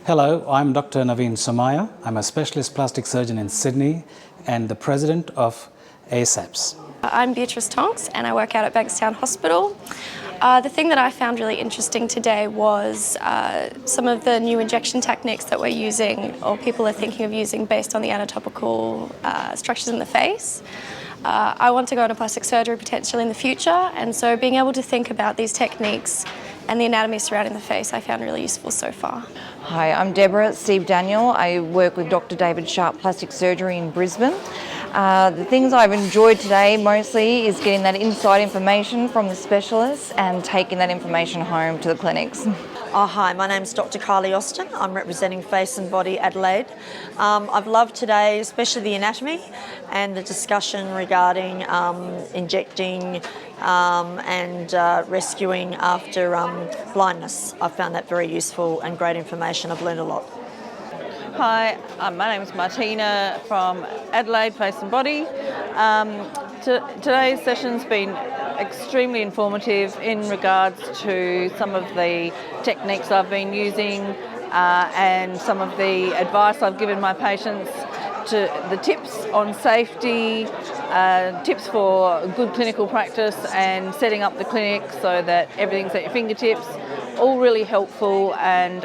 Hello, I'm Dr. Naveen Somaya. I'm a specialist plastic surgeon in Sydney and the president of ASAPS. I'm Beatrice Thomas and I work out at Bankstown Hospital. The thing that I found really interesting today was some of the new injection techniques that we're using or people are thinking of using based on the anatomical structures in the face. I want to go into plastic surgery potentially in the future, and so being able to think about these techniques and the anatomy surrounding the face I found really useful so far. Hi, I'm Debra Daniel. I work with Dr. David Sharp Plastic Surgery in Brisbane. The things I've enjoyed today mostly is getting that inside information from the specialists and taking that information home to the clinics. Oh, hi, my name's Dr. Callie Austin. I'm representing Face and Body Adelaide. I've loved today, especially the anatomy and the discussion regarding injecting and rescuing after blindness. I found that very useful and great information. I've learned a lot. Hi, my name is Martina from Adelaide Face and Body. Today's session's been extremely informative in regards to some of the techniques I've been using and some of the advice I've given my patients, to the tips on safety, tips for good clinical practice and setting up the clinic so that everything's at your fingertips. All really helpful and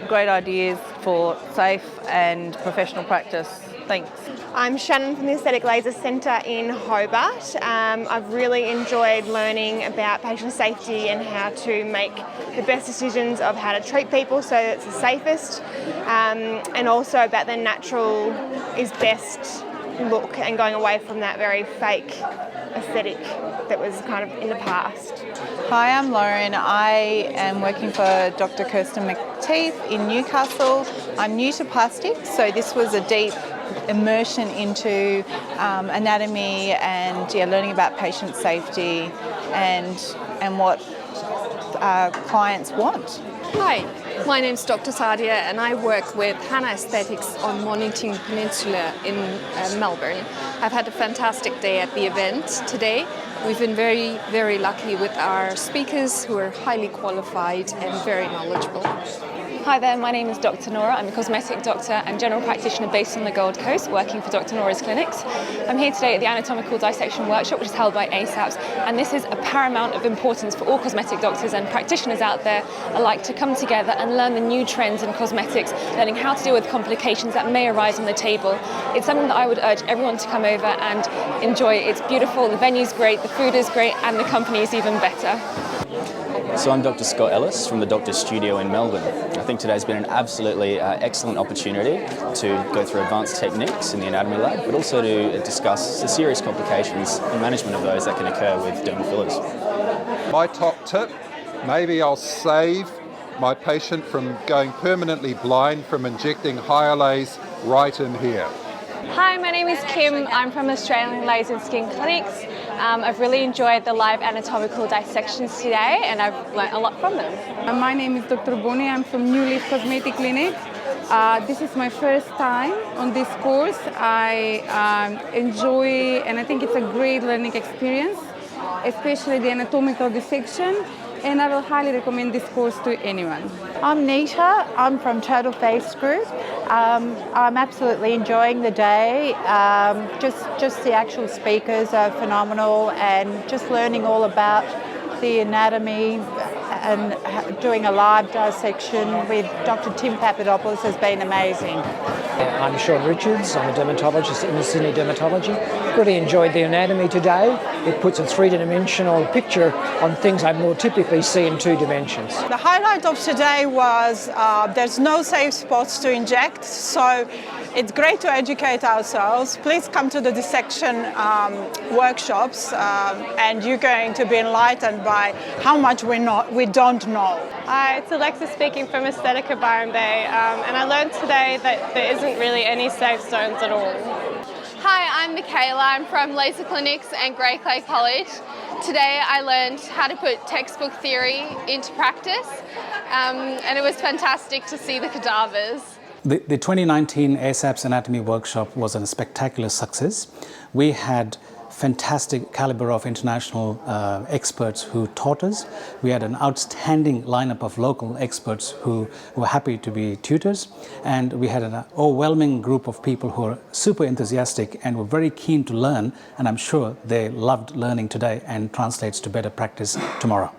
great ideas for safe and professional practice. Thanks. I'm Shannon from the Aesthetic Laser Centre in Hobart. I've really enjoyed learning about patient safety and how to make the best decisions of how to treat people so that it's the safest, and also about the natural is best look and going away from that very fake aesthetic that was kind of in the past. Hi, I'm Lauren. I am working for Dr. Kirsten McTeeth in Newcastle. I'm new to plastics, so this was a deep immersion into anatomy and learning about patient safety and what clients want. Hi, my name's Dr. Satya and I work with Hannah Aesthetics on Mornington Peninsula in Melbourne. I've had a fantastic day at the event today. We've been very, very lucky with our speakers who are highly qualified and very knowledgeable. Hi there, my name is Dr. Norah. I'm a cosmetic doctor and general practitioner based on the Gold Coast, working for Dr. Norah's clinics. I'm here today at the Anatomical Dissection workshop, which is held by ASAPS, and this is a paramount of importance for all cosmetic doctors and practitioners out there alike to come together and learn the new trends in cosmetics, learning how to deal with complications that may arise on the table. It's something that I would urge everyone to come over and enjoy. It's beautiful, the venue's great, the food is great, and the company is even better. So I'm Dr. Scott Ellis from the Doctor's Studio in Melbourne. I think today's been an absolutely excellent opportunity to go through advanced techniques in the anatomy lab, but also to discuss the serious complications and management of those that can occur with dermal fillers. My top tip, maybe I'll save my patient from going permanently blind from injecting Hyalase right in here. Hi, my name is Kim. I'm from Australian Laser and Skin Clinics. I've really enjoyed the live anatomical dissections today and I've learnt a lot from them. My name is Dr. Bonnie. I'm from New Leaf Cosmetic Clinic. This is my first time on this course. I enjoy and I think it's a great learning experience, especially the anatomical dissection, and I will highly recommend this course to anyone. I'm Nita. I'm from Total Face Group. I'm absolutely enjoying the day. Just the actual speakers are phenomenal, and just learning all about the anatomy and doing a live dissection with Dr. Tim Papadopoulos has been amazing. I'm Sean Richards. I'm a dermatologist in the Sydney Dermatology. Really enjoyed the anatomy today. It puts a three-dimensional picture on things I more typically see in two dimensions. The highlight of today was there's no safe spots to inject, so it's great to educate ourselves. Please come to the dissection workshops and you're going to be enlightened by how much we don't know. Hi, it's Alexa speaking from Aesthetica Byron Bay, and I learned today that there isn't really any safe zones at all. Hi, I'm Michaela. I'm from Laser Clinics and Grey Clay College. Today I learned how to put textbook theory into practice, and it was fantastic to see the cadavers. The 2019 ASAPS Anatomy Workshop was a spectacular success. We had fantastic caliber of international experts who taught us. We had an outstanding lineup of local experts who were happy to be tutors, and we had an overwhelming group of people who are super enthusiastic and were very keen to learn, and I'm sure they loved learning today and translates to better practice tomorrow.